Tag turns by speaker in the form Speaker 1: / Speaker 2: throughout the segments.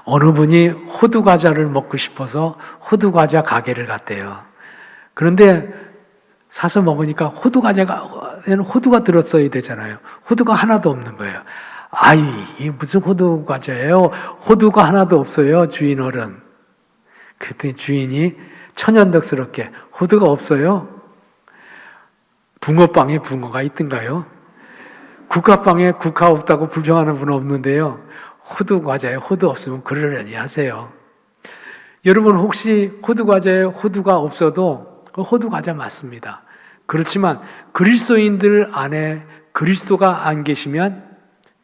Speaker 1: 어느 분이 호두 과자를 먹고 싶어서 호두 과자 가게를 갔대요. 그런데 사서 먹으니까 호두 과자에는 호두가 들었어야 되잖아요. 호두가 하나도 없는 거예요. 아이, 이 무슨 호두 과자예요? 호두가 하나도 없어요, 주인 어른. 그랬더니 주인이 천연덕스럽게 호두가 없어요? 붕어빵에 붕어가 있던가요? 국화빵에 국화 없다고 불평하는 분은 없는데요. 호두 과자에 호두 없으면 그러려니 하세요. 여러분 혹시 호두 과자에 호두가 없어도 그 호두 과자 맞습니다. 그렇지만 그리스도인들 안에 그리스도가 안 계시면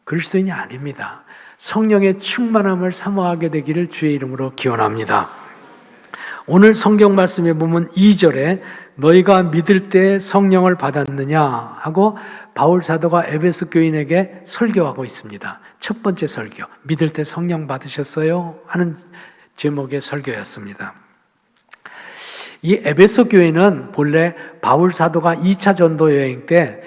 Speaker 1: 그리스도인이 아닙니다. 성령의 충만함을 사모하게 되기를 주의 이름으로 기원합니다. 오늘 성경 말씀에 보면 2절에 너희가 믿을 때 성령을 받았느냐 하고 바울 사도가 에베소 교인에게 설교하고 있습니다. 첫 번째 설교, 믿을 때 성령 받으셨어요? 하는 제목의 설교였습니다. 이 에베소 교회는 본래 바울 사도가 2차 전도 여행 때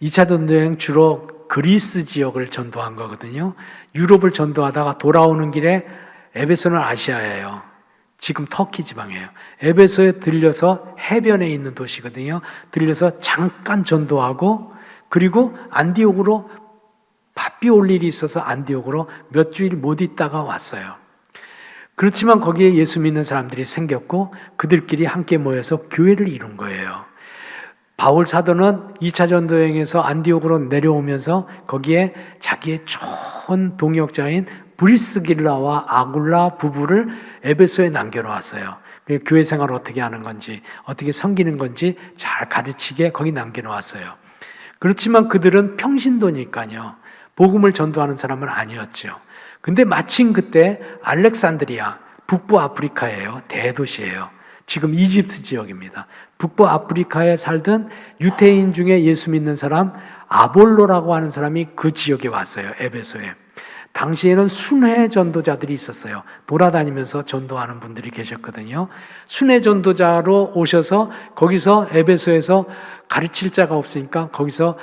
Speaker 1: 2차 전도 여행 주로 그리스 지역을 전도한 거거든요. 유럽을 전도하다가 돌아오는 길에 에베소는 아시아예요. 지금 터키 지방이에요. 에베소에 들려서 해변에 있는 도시거든요. 들려서 잠깐 전도하고 그리고 안디옥으로 바삐 올 일이 있어서 안디옥으로 몇 주일 못 있다가 왔어요. 그렇지만 거기에 예수 믿는 사람들이 생겼고 그들끼리 함께 모여서 교회를 이룬 거예요. 바울 사도는 2차 전도여행에서 안디옥으로 내려오면서 거기에 자기의 좋은 동역자인 브리스길라와 아굴라 부부를 에베소에 남겨놓았어요. 교회 생활을 어떻게 하는 건지 어떻게 섬기는 건지 잘 가르치게 거기 남겨놓았어요. 그렇지만 그들은 평신도니까요. 복음을 전도하는 사람은 아니었죠. 근데 마침 그때 알렉산드리아, 북부 아프리카예요. 대도시예요. 지금 이집트 지역입니다. 북부 아프리카에 살던 유대인 중에 예수 믿는 사람 아볼로라고 하는 사람이 그 지역에 왔어요. 에베소에. 당시에는 순회 전도자들이 있었어요. 돌아다니면서 전도하는 분들이 계셨거든요. 순회 전도자로 오셔서 거기서 에베소에서 가르칠 자가 없으니까 거기서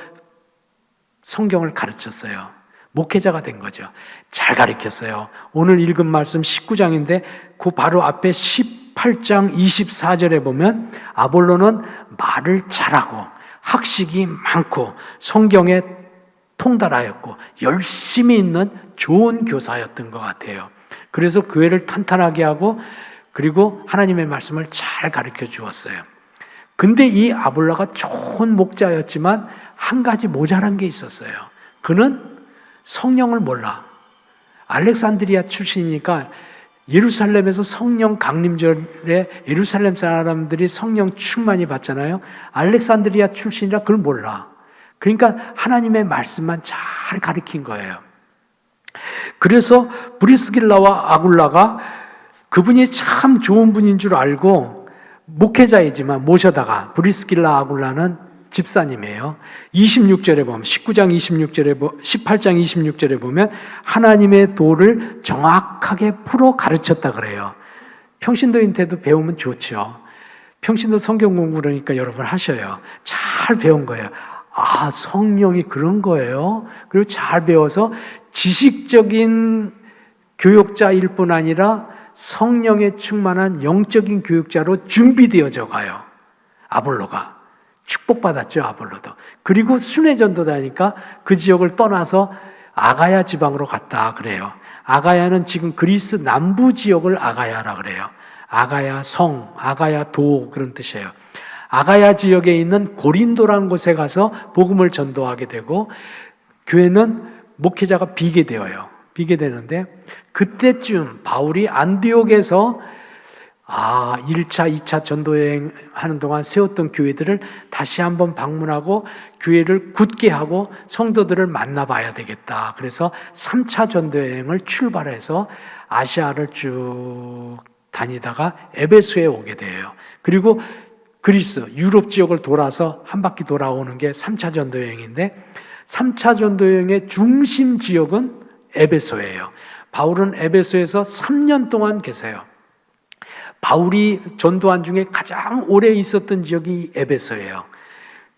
Speaker 1: 성경을 가르쳤어요. 목회자가 된 거죠. 잘 가르쳤어요. 오늘 읽은 말씀 19장인데 그 바로 앞에 18장 24절에 보면 아볼로는 말을 잘하고 학식이 많고 성경에 통달하였고 열심히 있는 좋은 교사였던 것 같아요. 그래서 교회를 탄탄하게 하고 그리고 하나님의 말씀을 잘 가르쳐 주었어요. 근데 이 아볼로가 좋은 목자였지만 한 가지 모자란 게 있었어요. 그는 성령을 몰라. 알렉산드리아 출신이니까 예루살렘에서 성령 강림절에 예루살렘 사람들이 성령 충만히 받잖아요. 알렉산드리아 출신이라 그걸 몰라. 그러니까 하나님의 말씀만 잘 가르친 거예요. 그래서 브리스길라와 아굴라가 그분이 참 좋은 분인 줄 알고 목회자이지만 모셔다가 브리스길라 아굴라는 집사님이에요. 26절에 보면 19장 26절에 18장 26절에 보면 하나님의 도를 정확하게 풀어 가르쳤다 그래요. 평신도인한테도 배우면 좋죠. 평신도 성경 공부 그러니까 여러분 하셔요. 잘 배운 거예요. 아, 성령이 그런 거예요. 그리고 잘 배워서 지식적인 교육자일 뿐 아니라 성령에 충만한 영적인 교육자로 준비되어져 가요. 아볼로가. 축복받았죠, 아볼로도. 그리고 순회 전도자니까 그 지역을 떠나서 아가야 지방으로 갔다 그래요. 아가야는 지금 그리스 남부 지역을 아가야라 그래요. 아가야 성, 아가야 도 그런 뜻이에요. 아가야 지역에 있는 고린도라는 곳에 가서 복음을 전도하게 되고 교회는 목회자가 비게 되어요. 비게 되는데 그때쯤 바울이 안디옥에서 1차, 2차 전도여행 하는 동안 세웠던 교회들을 다시 한번 방문하고 교회를 굳게 하고 성도들을 만나봐야 되겠다. 그래서 3차 전도여행을 출발해서 아시아를 쭉 다니다가 에베소에 오게 돼요. 그리고 그리스, 유럽 지역을 돌아서 한 바퀴 돌아오는 게 3차 전도여행인데 3차 전도여행의 중심 지역은 에베소예요. 바울은 에베소에서 3년 동안 계세요. 바울이 전도한 중에 가장 오래 있었던 지역이 에베소예요.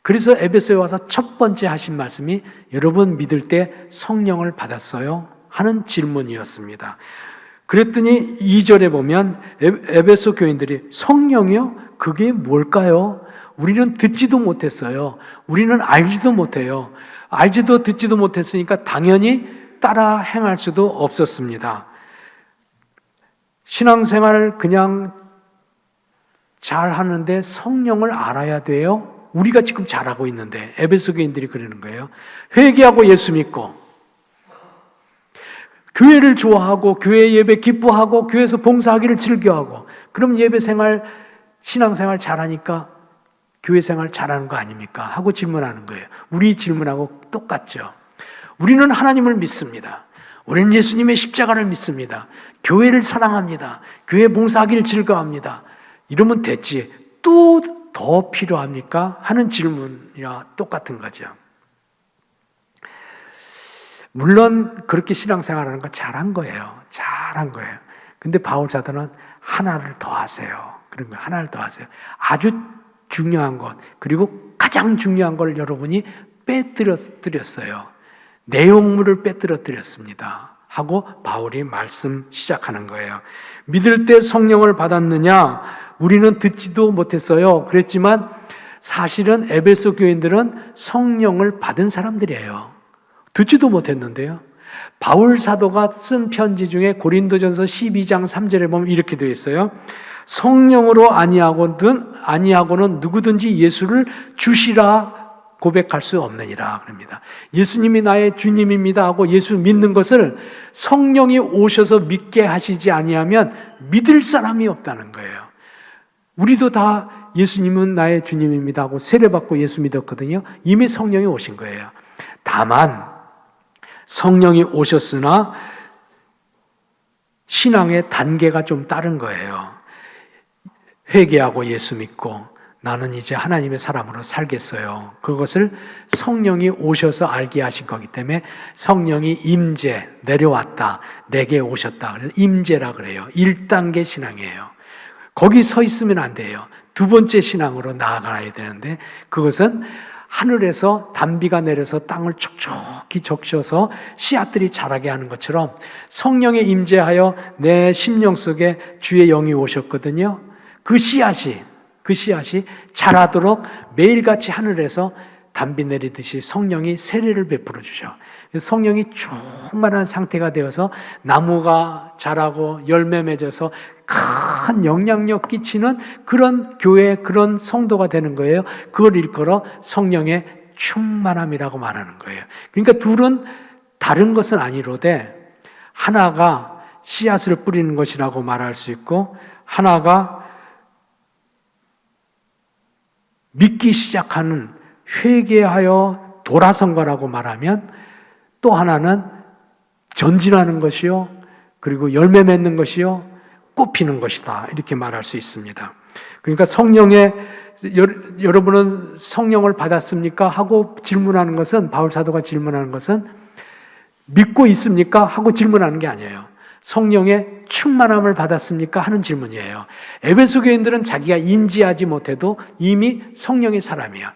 Speaker 1: 그래서 에베소에 와서 첫 번째 하신 말씀이 여러분 믿을 때 성령을 받았어요? 하는 질문이었습니다. 그랬더니 2절에 보면 에베소 교인들이 성령이요? 그게 뭘까요? 우리는 듣지도 못했어요. 우리는 알지도 못해요. 알지도 듣지도 못했으니까 당연히 따라 행할 수도 없었습니다. 신앙생활을 그냥 잘 하는데 성령을 알아야 돼요? 우리가 지금 잘하고 있는데 에베소 교인들이 그러는 거예요. 회개하고 예수 믿고 교회를 좋아하고 교회 예배 기뻐하고 교회에서 봉사하기를 즐겨하고 그럼 예배 생활, 신앙생활 잘하니까 교회 생활 잘하는 거 아닙니까? 하고 질문하는 거예요. 우리 질문하고 똑같죠. 우리는 하나님을 믿습니다. 우리는 예수님의 십자가를 믿습니다. 교회를 사랑합니다. 교회 봉사하기를 즐거워합니다. 이러면 됐지. 또 더 필요합니까? 하는 질문이랑 똑같은 거죠. 물론 그렇게 신앙생활하는 거 잘한 거예요. 잘한 거예요. 근데 바울 사도는 하나를 더 하세요. 그런 거 하나를 더 하세요. 아주 중요한 것, 그리고 가장 중요한 걸 여러분이 빼뜨렸어요. 내용물을 빼뜨렸습니다. 하고 바울이 말씀 시작하는 거예요. 믿을 때 성령을 받았느냐? 우리는 듣지도 못했어요. 그랬지만 사실은 에베소 교인들은 성령을 받은 사람들이에요. 듣지도 못했는데요. 바울 사도가 쓴 편지 중에 고린도전서 12장 3절에 보면 이렇게 되어 있어요. 성령으로 아니하고는 누구든지 예수를 주시라 고백할 수 없느니라 그럽니다. 예수님이 나의 주님입니다 하고 예수 믿는 것을 성령이 오셔서 믿게 하시지 아니하면 믿을 사람이 없다는 거예요. 우리도 다 예수님은 나의 주님입니다 하고 세례받고 예수 믿었거든요. 이미 성령이 오신 거예요. 다만 성령이 오셨으나 신앙의 단계가 좀 다른 거예요. 회개하고 예수 믿고 나는 이제 하나님의 사람으로 살겠어요. 그것을 성령이 오셔서 알게 하신 거기 때문에 성령이 임재, 내려왔다, 내게 오셨다. 그래서 임재라 그래요. 1단계 신앙이에요. 거기 서 있으면 안 돼요. 두 번째 신앙으로 나아가야 되는데 그것은 하늘에서 단비가 내려서 땅을 촉촉히 적셔서 씨앗들이 자라게 하는 것처럼 성령에 임재하여 내 심령 속에 주의 영이 오셨거든요. 그 씨앗이 자라도록 매일같이 하늘에서 단비 내리듯이 성령이 세례를 베풀어 주셔. 성령이 충만한 상태가 되어서 나무가 자라고 열매 맺어서 큰 영향력 끼치는 그런 교회, 그런 성도가 되는 거예요. 그걸 일컬어 성령의 충만함이라고 말하는 거예요. 그러니까 둘은 다른 것은 아니로되 하나가 씨앗을 뿌리는 것이라고 말할 수 있고 하나가 믿기 시작하는 회개하여 돌아선 거라고 말하면 또 하나는 전진하는 것이요. 그리고 열매 맺는 것이요. 꽃 피는 것이다. 이렇게 말할 수 있습니다. 그러니까 여러분은 성령을 받았습니까? 하고 질문하는 것은, 바울 사도가 질문하는 것은 믿고 있습니까? 하고 질문하는 게 아니에요. 성령의 충만함을 받았습니까? 하는 질문이에요. 에베소 교인들은 자기가 인지하지 못해도 이미 성령의 사람이야.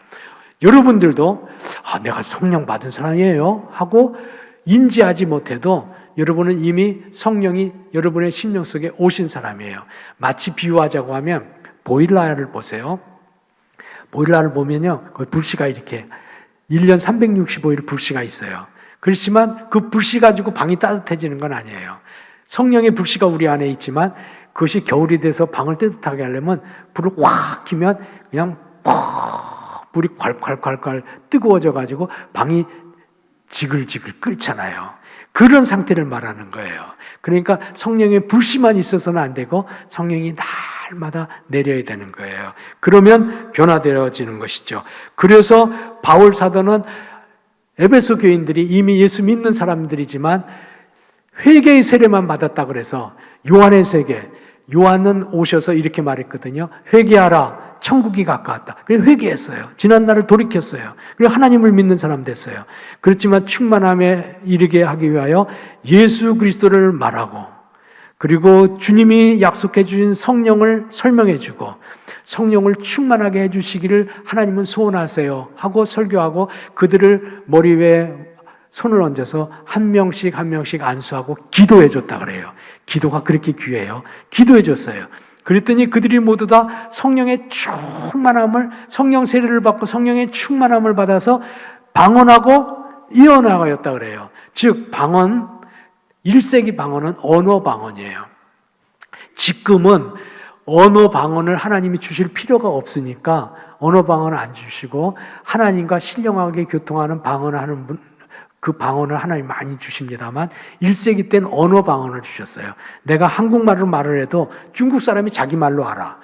Speaker 1: 여러분들도 내가 성령 받은 사람이에요 하고 인지하지 못해도 여러분은 이미 성령이 여러분의 심령 속에 오신 사람이에요. 마치 비유하자고 하면 보일러를 보세요. 보일러를 보면요, 그 불씨가 이렇게 1년 365일 불씨가 있어요. 그렇지만 그 불씨 가지고 방이 따뜻해지는 건 아니에요. 성령의 불씨가 우리 안에 있지만 그것이 겨울이 돼서 방을 따뜻하게 하려면 불을 확 켜면 그냥 불이 콸콸콸콸 뜨거워져 가지고 방이 지글지글 끓잖아요. 그런 상태를 말하는 거예요. 그러니까 성령의 불씨만 있어서는 안 되고 성령이 날마다 내려야 되는 거예요. 그러면 변화되어지는 것이죠. 그래서 바울 사도는 에베소 교인들이 이미 예수 믿는 사람들이지만 회개의 세례만 받았다 그래서 요한의 세계, 요한은 오셔서 이렇게 말했거든요. 회개하라. 천국이 가까웠다. 그래서 회개했어요. 지난 날을 돌이켰어요. 그리고 하나님을 믿는 사람 됐어요. 그렇지만 충만함에 이르게 하기 위하여 예수 그리스도를 말하고 그리고 주님이 약속해 주신 성령을 설명해 주고 성령을 충만하게 해 주시기를 하나님은 소원하세요 하고 설교하고 그들을 머리 위에 손을 얹어서 한 명씩 한 명씩 안수하고 기도해 줬다 그래요. 기도가 그렇게 귀해요. 기도해 줬어요. 그랬더니 그들이 모두 다 성령의 충만함을, 성령 세례를 받고 성령의 충만함을 받아서 방언하고 이어나가였다 그래요. 즉 방언, 1세기 방언은 언어 방언이에요. 지금은 언어 방언을 하나님이 주실 필요가 없으니까 언어 방언을 안 주시고 하나님과 신령하게 교통하는 방언을 하는 분, 그 방언을 하나님 많이 주십니다만 1세기 때는 언어 방언을 주셨어요. 내가 한국말로 말을 해도 중국 사람이 자기 말로 알아.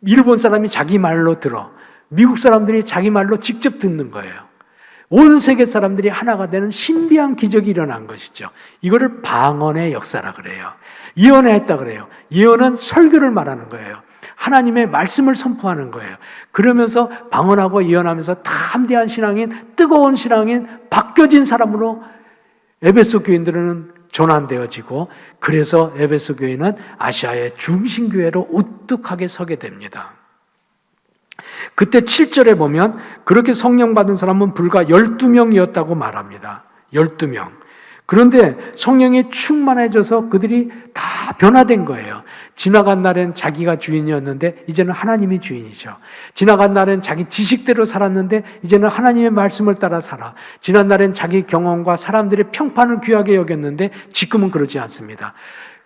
Speaker 1: 일본 사람이 자기 말로 들어. 미국 사람들이 자기 말로 직접 듣는 거예요. 온 세계 사람들이 하나가 되는 신비한 기적이 일어난 것이죠. 이거를 방언의 역사라 그래요. 예언했다 그래요. 예언은 설교를 말하는 거예요. 하나님의 말씀을 선포하는 거예요. 그러면서 방언하고 예언하면서 담대한 신앙인, 뜨거운 신앙인, 바뀌어진 사람으로 에베소 교인들은 전환되어지고, 그래서 에베소 교회는 아시아의 중심교회로 우뚝하게 서게 됩니다. 그때 7절에 보면 그렇게 성령 받은 사람은 불과 12명이었다고 말합니다. 12명. 그런데 성령이 충만해져서 그들이 다 변화된 거예요. 지나간 날엔 자기가 주인이었는데 이제는 하나님이 주인이죠. 지나간 날엔 자기 지식대로 살았는데 이제는 하나님의 말씀을 따라 살아. 지난 날엔 자기 경험과 사람들의 평판을 귀하게 여겼는데 지금은 그러지 않습니다.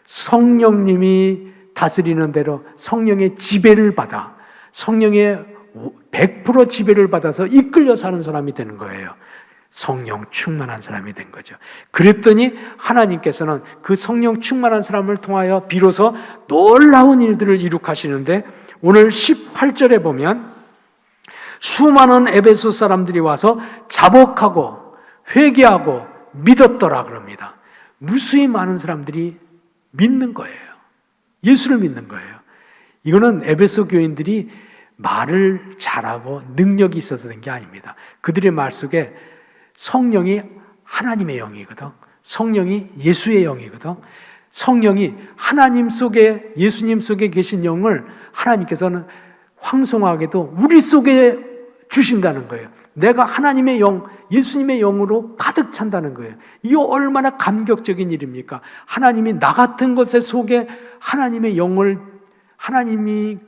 Speaker 1: 성령님이 다스리는 대로 성령의 지배를 받아, 성령의 100% 지배를 받아서 이끌려 사는 사람이 되는 거예요. 성령 충만한 사람이 된 거죠. 그랬더니 하나님께서는 그 성령 충만한 사람을 통하여 비로소 놀라운 일들을 이룩하시는데, 오늘 18절에 보면 수많은 에베소 사람들이 와서 자복하고 회개하고 믿었더라 그럽니다. 무수히 많은 사람들이 믿는 거예요. 예수를 믿는 거예요. 이거는 에베소 교인들이 말을 잘하고 능력이 있어서 된 게 아닙니다. 그들의 말 속에 성령이 하나님의 영이거든. 성령이 예수의 영이거든. 성령이 하나님 속에, 예수님 속에 계신 영을 하나님께서는 황송하게도 우리 속에 주신다는 거예요. 내가 하나님의 영, 예수님의 영으로 가득 찬다는 거예요. 이게 얼마나 감격적인 일입니까? 하나님이 나 같은 것의 속에 하나님의 영을, 하나님이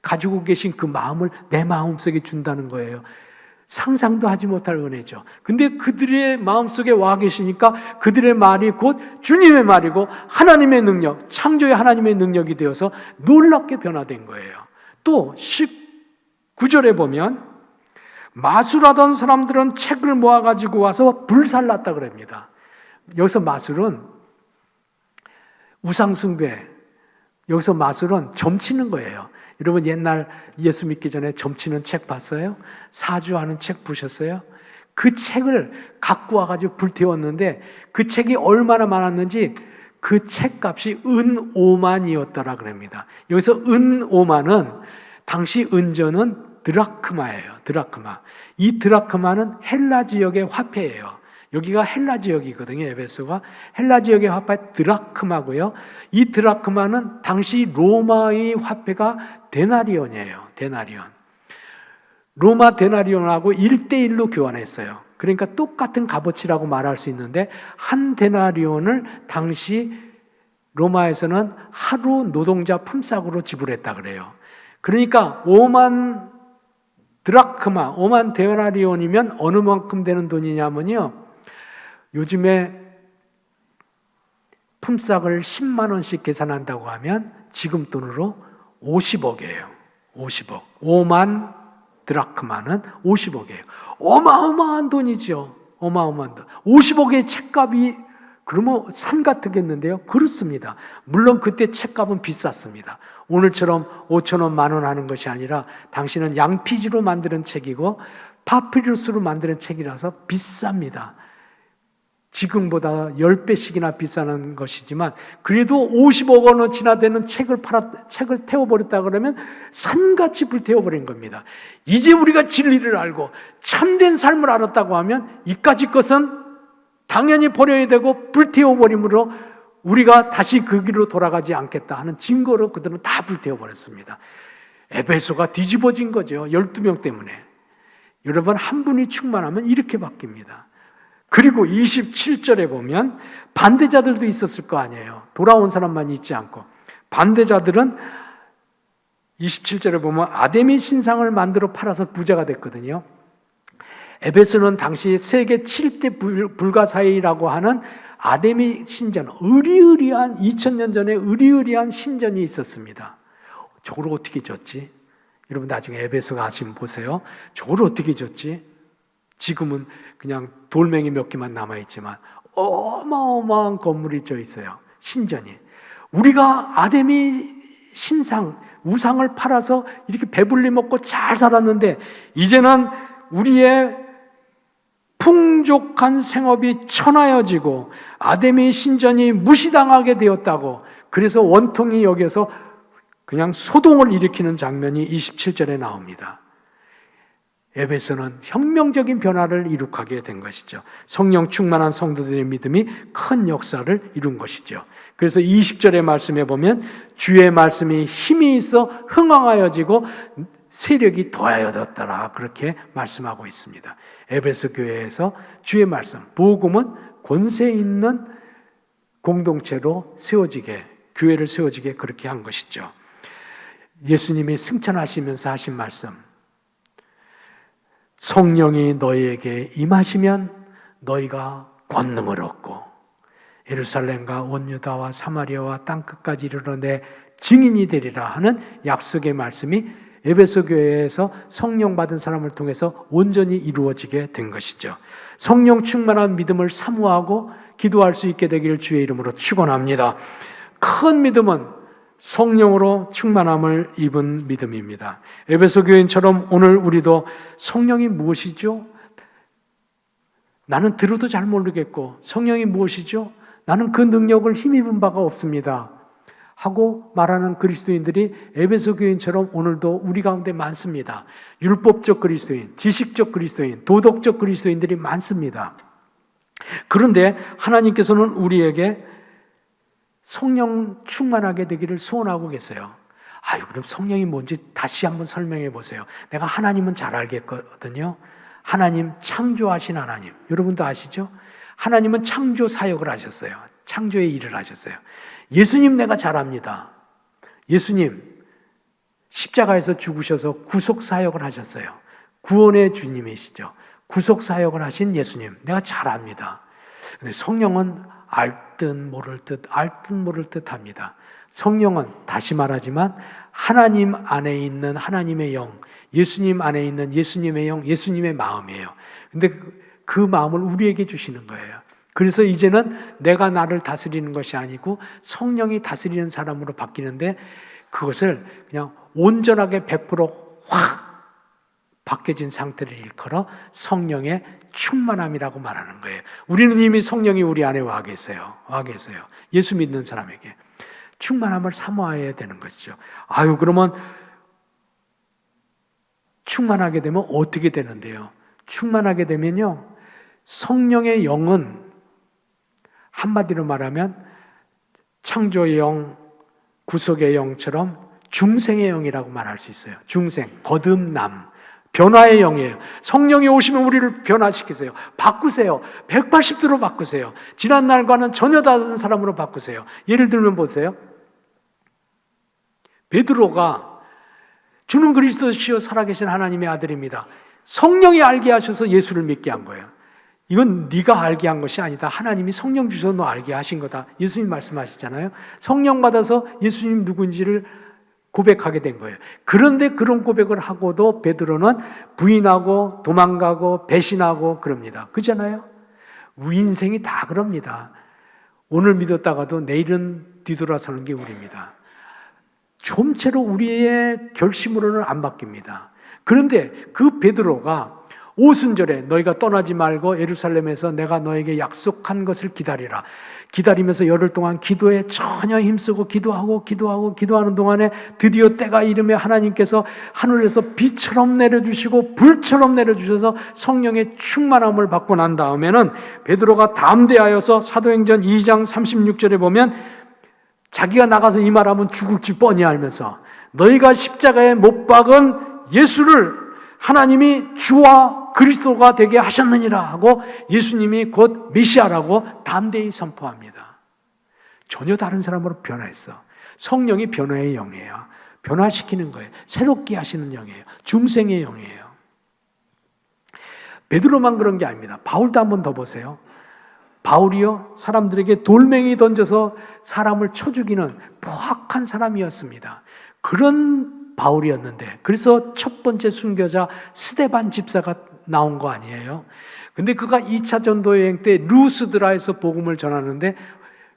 Speaker 1: 가지고 계신 그 마음을 내 마음속에 준다는 거예요. 상상도 하지 못할 은혜죠. 근데 그들의 마음속에 와 계시니까 그들의 말이 곧 주님의 말이고 하나님의 능력, 창조의 하나님의 능력이 되어서 놀랍게 변화된 거예요. 또 19절에 보면 마술하던 사람들은 책을 모아가지고 와서 불살랐다 그럽니다. 여기서 마술은 우상숭배, 여기서 마술은 점치는 거예요. 여러분 옛날 예수 믿기 전에 점치는 책 봤어요? 사주하는 책 보셨어요? 그 책을 갖고 와가지고 불태웠는데 그 책이 얼마나 많았는지 그 책값이 은 5만이었더라 그럽니다. 여기서 은 5만은 당시 은전은 드라크마예요. 드라크마. 이 드라크마는 헬라 지역의 화폐예요. 여기가 헬라 지역이거든요. 에베소가 헬라 지역의 화폐 드라크마고요. 이 드라크마는 당시 로마의 화폐가 데나리온이에요. 데나리온. 로마 데나리온하고 1대1로 교환했어요. 그러니까 똑같은 값어치라고 말할 수 있는데 한 데나리온을 당시 로마에서는 하루 노동자 품삯으로 지불했다 그래요. 그러니까 5만 드라크마, 5만 데나리온이면 어느 만큼 되는 돈이냐면요. 요즘에 품삯을 10만 원씩 계산한다고 하면 지금 돈으로 50억이에요. 50억. 5만 드라크마는 50억이에요. 어마어마한 돈이죠. 어마어마한 돈. 50억의 책값이 그러면 산 같겠는데요? 그렇습니다. 물론 그때 책값은 비쌌습니다. 오늘처럼 5천 원, 만 원 하는 것이 아니라 당시는 양피지로 만드는 책이고 파피루스로 만드는 책이라서 비쌉니다. 지금보다 10배씩이나 비싸는 것이지만 그래도 50억 원어치나 되는 책을 태워버렸다 그러면 산같이 불태워버린 겁니다. 이제 우리가 진리를 알고 참된 삶을 알았다고 하면 이까지 것은 당연히 버려야 되고 불태워버림으로 우리가 다시 그 길로 돌아가지 않겠다 하는 증거로 그들은 다 불태워버렸습니다. 에베소가 뒤집어진 거죠. 12명 때문에. 여러분 한 분이 충만하면 이렇게 바뀝니다. 그리고 27절에 보면 반대자들도 있었을 거 아니에요. 돌아온 사람만 있지 않고. 반대자들은 27절에 보면 아데미 신상을 만들어 팔아서 부자가 됐거든요. 에베소는 당시 세계 7대 불가사의라고 하는 아데미 신전, 의리의리한 2000년 전에 의리의리한 신전이 있었습니다. 저걸 어떻게 졌지? 여러분 나중에 에베소 가시면 보세요. 저걸 어떻게 졌지? 지금은 그냥 돌멩이 몇 개만 남아있지만 어마어마한 건물이 져 있어요. 신전이. 우리가 아데미 신상, 우상을 팔아서 이렇게 배불리 먹고 잘 살았는데 이제는 우리의 풍족한 생업이 천하여지고 아데미 신전이 무시당하게 되었다고, 그래서 원통이 여기서 그냥 소동을 일으키는 장면이 27절에 나옵니다. 에베소는 혁명적인 변화를 이룩하게 된 것이죠. 성령 충만한 성도들의 믿음이 큰 역사를 이룬 것이죠. 그래서 20절의 말씀에 보면 주의 말씀이 힘이 있어 흥왕하여지고 세력이 더하여졌더라, 그렇게 말씀하고 있습니다. 에베소 교회에서 주의 말씀, 복음은 권세 있는 공동체로 세워지게, 교회를 세워지게 그렇게 한 것이죠. 예수님이 승천하시면서 하신 말씀, 성령이 너희에게 임하시면 너희가 권능을 얻고 예루살렘과 온 유다와 사마리아와 땅끝까지 이르러 내 증인이 되리라 하는 약속의 말씀이 에베소 교회에서 성령 받은 사람을 통해서 온전히 이루어지게 된 것이죠. 성령 충만한 믿음을 사모하고 기도할 수 있게 되기를 주의 이름으로 축원합니다. 큰 믿음은 성령으로 충만함을 입은 믿음입니다. 에베소 교인처럼 오늘 우리도 성령이 무엇이죠? 나는 들어도 잘 모르겠고 성령이 무엇이죠? 나는 그 능력을 힘입은 바가 없습니다 하고 말하는 그리스도인들이 에베소 교인처럼 오늘도 우리 가운데 많습니다. 율법적 그리스도인, 지식적 그리스도인, 도덕적 그리스도인들이 많습니다. 그런데 하나님께서는 우리에게 성령 충만하게 되기를 소원하고 계세요. 그럼 성령이 뭔지 다시 한번 설명해 보세요. 내가 하나님은 잘 알겠거든요. 하나님, 창조하신 하나님. 여러분도 아시죠? 하나님은 창조 사역을 하셨어요. 창조의 일을 하셨어요. 예수님 내가 잘 압니다. 예수님 십자가에서 죽으셔서 구속 사역을 하셨어요. 구원의 주님이시죠. 구속 사역을 하신 예수님 내가 잘 압니다. 근데 성령은 알 듯 모를 듯 합니다. 성령은 다시 말하지만 하나님 안에 있는 하나님의 영, 예수님 안에 있는 예수님의 영, 예수님의 마음이에요. 근데 그 마음을 우리에게 주시는 거예요. 그래서 이제는 내가 나를 다스리는 것이 아니고 성령이 다스리는 사람으로 바뀌는데, 그것을 그냥 온전하게 100% 바뀌어진 상태를 일컬어 성령의 충만함이라고 말하는 거예요. 우리는 이미 성령이 우리 안에 와 계세요. 예수 믿는 사람에게 충만함을 사모해야 되는 것이죠. 그러면 충만하게 되면 어떻게 되는데요? 충만하게 되면요, 성령의 영은 한마디로 말하면 창조의 영, 구속의 영처럼 중생의 영이라고 말할 수 있어요. 중생, 거듭남, 변화의 영이에요. 성령이 오시면 우리를 변화시키세요. 바꾸세요. 180도로 바꾸세요. 지난 날과는 전혀 다른 사람으로 바꾸세요. 예를 들면 보세요. 베드로가 주는 그리스도시요 살아계신 하나님의 아들입니다. 성령이 알게 하셔서 예수를 믿게 한 거예요. 이건 네가 알게 한 것이 아니다. 하나님이 성령 주셔서 너 알게 하신 거다. 예수님 말씀하시잖아요. 성령 받아서 예수님 누구인지를 고백하게 된 거예요. 그런데 그런 고백을 하고도 베드로는 부인하고 도망가고 배신하고 그럽니다. 그렇잖아요? 우리 인생이 다 그럽니다. 오늘 믿었다가도 내일은 뒤돌아서는 게 우리입니다. 좀채로 우리의 결심으로는 안 바뀝니다. 그런데 그 베드로가 오순절에 너희가 떠나지 말고 예루살렘에서 내가 너에게 약속한 것을 기다리라. 기다리면서 열흘 동안 기도에 전혀 힘쓰고 기도하는 동안에 드디어 때가 이르며 하나님께서 하늘에서 비처럼 내려주시고 불처럼 내려주셔서 성령의 충만함을 받고 난 다음에는 베드로가 담대하여서 사도행전 2장 36절에 보면 자기가 나가서 이 말하면 죽을 줄 뻔히 알면서 너희가 십자가에 못 박은 예수를 하나님이 주와 예수가 그리스도가 되게 하셨느니라 하고 예수님이 곧 메시아라고 담대히 선포합니다. 전혀 다른 사람으로 변화했어. 성령이 변화의 영이에요. 변화시키는 거예요. 새롭게 하시는 영이에요. 중생의 영이에요. 베드로만 그런 게 아닙니다. 바울도 한번 더 보세요. 바울이요, 사람들에게 돌멩이 던져서 사람을 쳐 죽이는 포악한 사람이었습니다. 그런 바울이었는데, 그래서 첫 번째 순교자 스데반 집사가 나온 거 아니에요? 근데 그가 2차 전도 여행 때 루스드라에서 복음을 전하는데,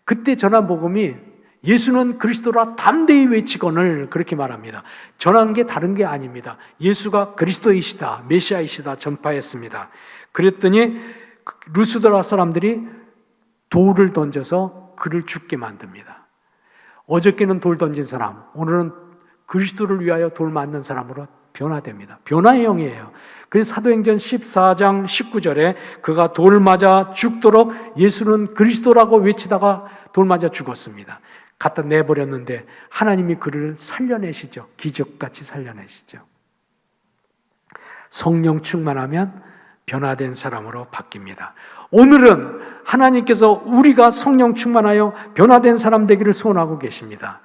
Speaker 1: 그때 전한 복음이 예수는 그리스도라 담대히 외치거늘 그렇게 말합니다. 전한 게 다른 게 아닙니다. 예수가 그리스도이시다, 메시아이시다 전파했습니다. 그랬더니 루스드라 사람들이 돌을 던져서 그를 죽게 만듭니다. 어저께는 돌 던진 사람, 오늘은 그리스도를 위하여 돌 맞는 사람으로 변화됩니다. 변화의 영이에요. 그래서 사도행전 14장 19절에 그가 돌 맞아 죽도록 예수는 그리스도라고 외치다가 돌 맞아 죽었습니다. 갖다 내버렸는데 하나님이 그를 살려내시죠. 기적같이 살려내시죠. 성령 충만하면 변화된 사람으로 바뀝니다. 오늘은 하나님께서 우리가 성령 충만하여 변화된 사람 되기를 소원하고 계십니다.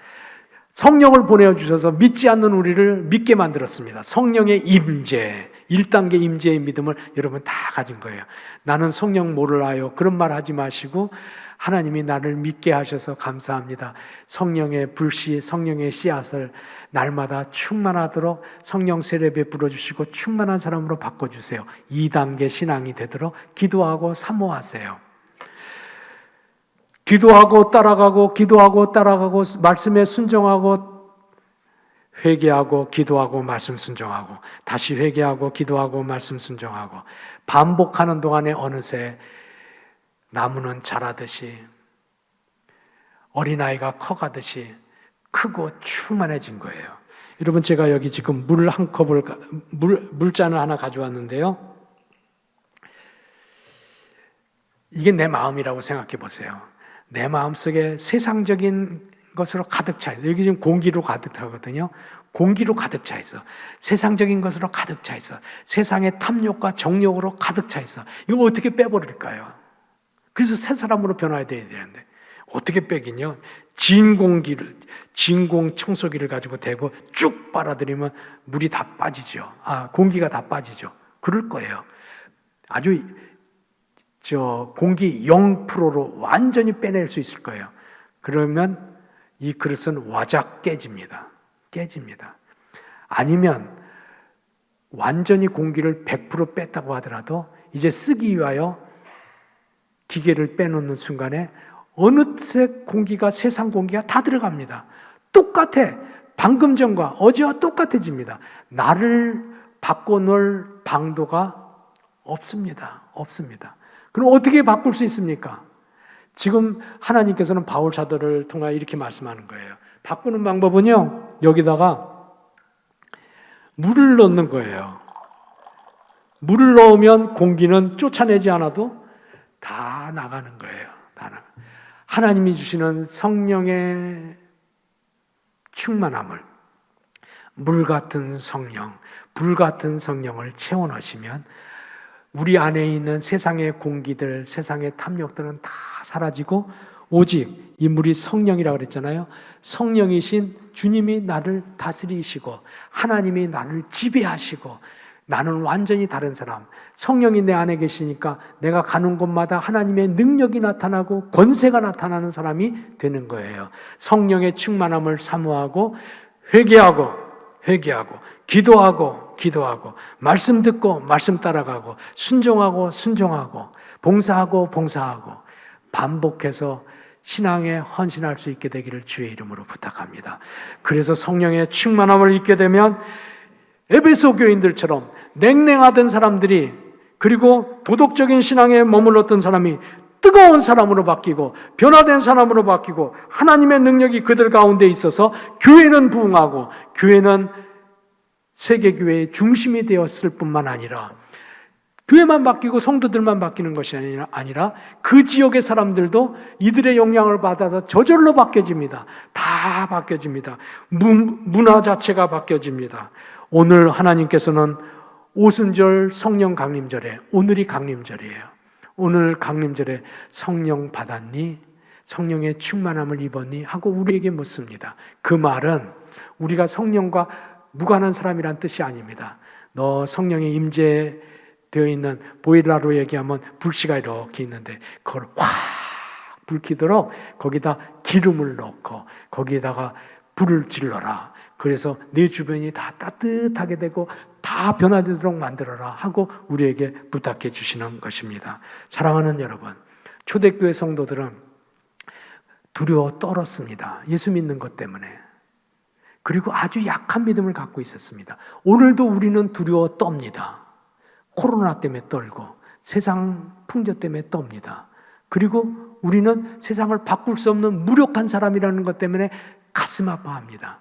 Speaker 1: 성령을 보내주셔서 믿지 않는 우리를 믿게 만들었습니다. 성령의 임재, 1단계 임재의 믿음을 여러분 다 가진 거예요. 나는 성령 몰라요. 그런 말 하지 마시고 하나님이 나를 믿게 하셔서 감사합니다. 성령의 불씨, 성령의 씨앗을 날마다 충만하도록 성령 세례 불어주시고 충만한 사람으로 바꿔주세요. 2단계 신앙이 되도록 기도하고 사모하세요. 기도하고 따라가고 말씀에 순종하고 회개하고 기도하고 말씀 순종하고 다시 회개하고 기도하고 말씀 순종하고 반복하는 동안에 어느새 나무는 자라듯이 어린아이가 커가듯이 크고 충만해진 거예요. 여러분, 제가 여기 지금 물잔을 하나 가져왔는데요. 이게 내 마음이라고 생각해 보세요. 내 마음속에 세상적인 것으로 가득 차 있어. 여기 지금 공기로 가득 차거든요. 공기로 가득 차 있어. 세상적인 것으로 가득 차 있어. 세상의 탐욕과 정욕으로 가득 차 있어. 이거 어떻게 빼버릴까요? 그래서 새 사람으로 변화해야 되는데 어떻게 빼긴요? 진공 청소기를 가지고 대고 쭉 빨아들이면 물이 다 빠지죠. 공기가 다 빠지죠. 그럴 거예요. 아주 공기 0%로 완전히 빼낼 수 있을 거예요. 그러면 이 그릇은 와작 깨집니다. 아니면 완전히 공기를 100% 뺐다고 하더라도 이제 쓰기 위하여 기계를 빼놓는 순간에 어느새 공기가 세상 공기가 다 들어갑니다. 똑같아. 방금 전과 어제와 똑같아집니다. 나를 바꿔놓을 방도가 없습니다. 그럼 어떻게 바꿀 수 있습니까? 지금 하나님께서는 바울 사도를 통하여 이렇게 말씀하는 거예요. 바꾸는 방법은요, 여기다가 물을 넣는 거예요. 물을 넣으면 공기는 쫓아내지 않아도 다 나가는 거예요. 하나님이 주시는 성령의 충만함을, 물 같은 성령, 불 같은 성령을 채워넣으시면 우리 안에 있는 세상의 공기들, 세상의 탐욕들은 다 사라지고 오직 이 물이 성령이라고 그랬잖아요. 성령이신 주님이 나를 다스리시고 하나님이 나를 지배하시고 나는 완전히 다른 사람. 성령이 내 안에 계시니까 내가 가는 곳마다 하나님의 능력이 나타나고 권세가 나타나는 사람이 되는 거예요. 성령의 충만함을 사모하고 회개하고 기도하고 말씀 듣고 말씀 따라가고 순종하고 봉사하고 반복해서 신앙에 헌신할 수 있게 되기를 주의 이름으로 부탁합니다. 그래서 성령의 충만함을 잊게 되면 에베소 교인들처럼 냉랭하던 사람들이, 그리고 도덕적인 신앙에 머물렀던 사람이 뜨거운 사람으로 바뀌고 변화된 사람으로 바뀌고 하나님의 능력이 그들 가운데 있어서 교회는 부흥하고 교회는 세계교회의 중심이 되었을 뿐만 아니라 교회만 바뀌고 성도들만 바뀌는 것이 아니라 그 지역의 사람들도 이들의 영향을 받아서 저절로 바뀌어집니다. 다 바뀌어집니다. 문화 자체가 바뀌어집니다. 오늘 하나님께서는 오순절 성령 강림절에, 오늘이 강림절이에요. 오늘 강림절에 성령 받았니? 성령의 충만함을 입었니? 하고 우리에게 묻습니다. 그 말은 우리가 성령과 무관한 사람이란 뜻이 아닙니다. 너 성령의 임재되어 있는, 보일러로 얘기하면 불씨가 이렇게 있는데 그걸 확 불키도록 거기다 기름을 넣고 거기에다가 불을 질러라. 그래서 내 주변이 다 따뜻하게 되고 다 변화되도록 만들어라 하고 우리에게 부탁해 주시는 것입니다. 사랑하는 여러분, 초대교회 성도들은 두려워 떨었습니다. 예수 믿는 것 때문에. 그리고 아주 약한 믿음을 갖고 있었습니다. 오늘도 우리는 두려워 떱니다. 코로나 때문에 떨고 세상 풍조 때문에 떱니다. 그리고 우리는 세상을 바꿀 수 없는 무력한 사람이라는 것 때문에 가슴 아파합니다.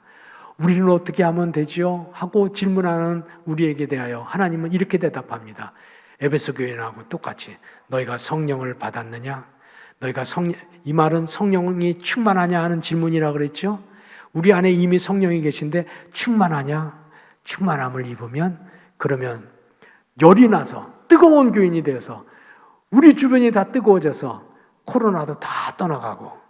Speaker 1: 우리는 어떻게 하면 되지요? 하고 질문하는 우리에게 대하여 하나님은 이렇게 대답합니다. 에베소 교회하고 똑같이 너희가 성령을 받았느냐? 너희가 이 말은 성령이 충만하냐 하는 질문이라 그랬죠? 우리 안에 이미 성령이 계신데 충만하냐? 충만함을 입으면 그러면 열이 나서 뜨거운 교인이 되어서 우리 주변이 다 뜨거워져서 코로나도 다 떠나가고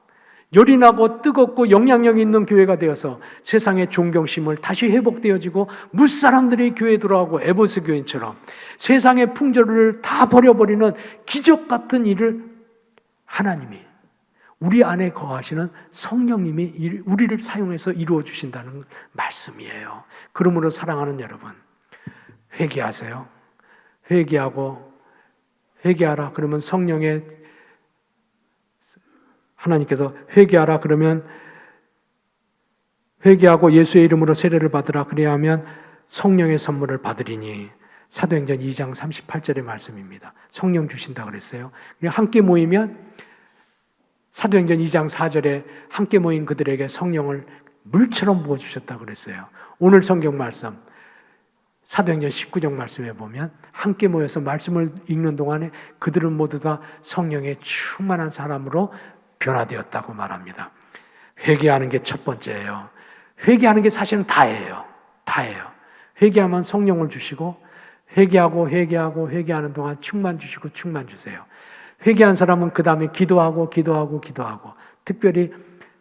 Speaker 1: 열이 나고 뜨겁고 영향력 있는 교회가 되어서 세상의 존경심을 다시 회복되어지고 무사람들이 교회에 들어가고 에베소 교인처럼 세상의 풍조를 다 버려버리는 기적 같은 일을 하나님이 우리 안에 거하시는 성령님이 우리를 사용해서 이루어 주신다는 말씀이에요. 그러므로 사랑하는 여러분, 회개하세요. 회개하라. 그러면 성령의 하나님께서 회개하라 그러면 회개하고 예수의 이름으로 세례를 받으라 그래야 하면 성령의 선물을 받으리니 사도행전 2장 38절의 말씀입니다. 성령 주신다 그랬어요. 함께 모이면 사도행전 2장 4절에 함께 모인 그들에게 성령을 물처럼 부어주셨다 그랬어요. 오늘 성경 말씀 사도행전 19장 말씀에 보면 함께 모여서 말씀을 읽는 동안에 그들은 모두 다 성령의 충만한 사람으로 변화되었다고 말합니다. 회개하는 게 첫 번째예요. 회개하는 게 사실은 다예요. 회개하면 성령을 주시고 회개하는 동안 충만 주시고 충만 주세요. 회개한 사람은 그 다음에 기도하고 특별히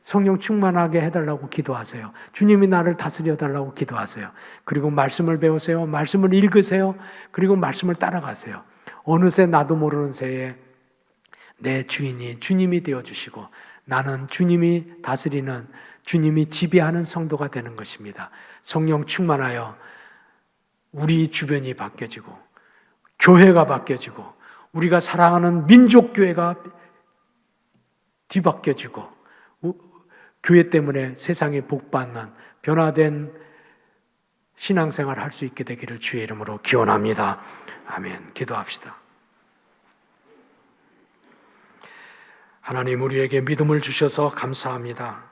Speaker 1: 성령 충만하게 해달라고 기도하세요. 주님이 나를 다스려달라고 기도하세요. 그리고 말씀을 배우세요. 말씀을 읽으세요. 그리고 말씀을 따라가세요. 어느새 나도 모르는 새에 내 주인이 주님이 되어주시고 나는 주님이 다스리는 주님이 지배하는 성도가 되는 것입니다. 성령 충만하여 우리 주변이 바뀌어지고 교회가 바뀌어지고 우리가 사랑하는 민족교회가 뒤바뀌어지고 교회 때문에 세상에 복받는 변화된 신앙생활을 할 수 있게 되기를 주의 이름으로 기원합니다. 아멘. 기도합시다. 하나님, 우리에게 믿음을 주셔서 감사합니다.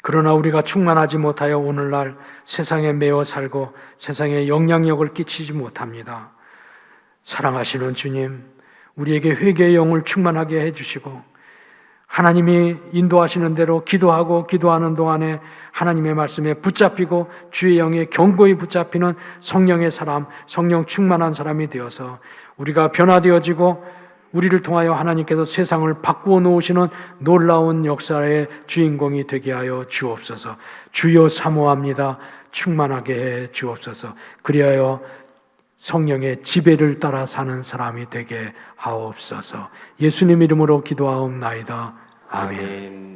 Speaker 1: 그러나 우리가 충만하지 못하여 오늘날 세상에 매어 살고 세상에 영향력을 끼치지 못합니다. 사랑하시는 주님, 우리에게 회개의 영을 충만하게 해주시고 하나님이 인도하시는 대로 기도하는 동안에 하나님의 말씀에 붙잡히고 주의 영에 견고히 붙잡히는 성령의 사람, 성령 충만한 사람이 되어서 우리가 변화되어지고 우리를 통하여 하나님께서 세상을 바꾸어 놓으시는 놀라운 역사의 주인공이 되게 하여 주옵소서. 주여 사모합니다. 충만하게 해 주옵소서. 그리하여 성령의 지배를 따라 사는 사람이 되게 하옵소서. 예수님 이름으로 기도하옵나이다. 아멘.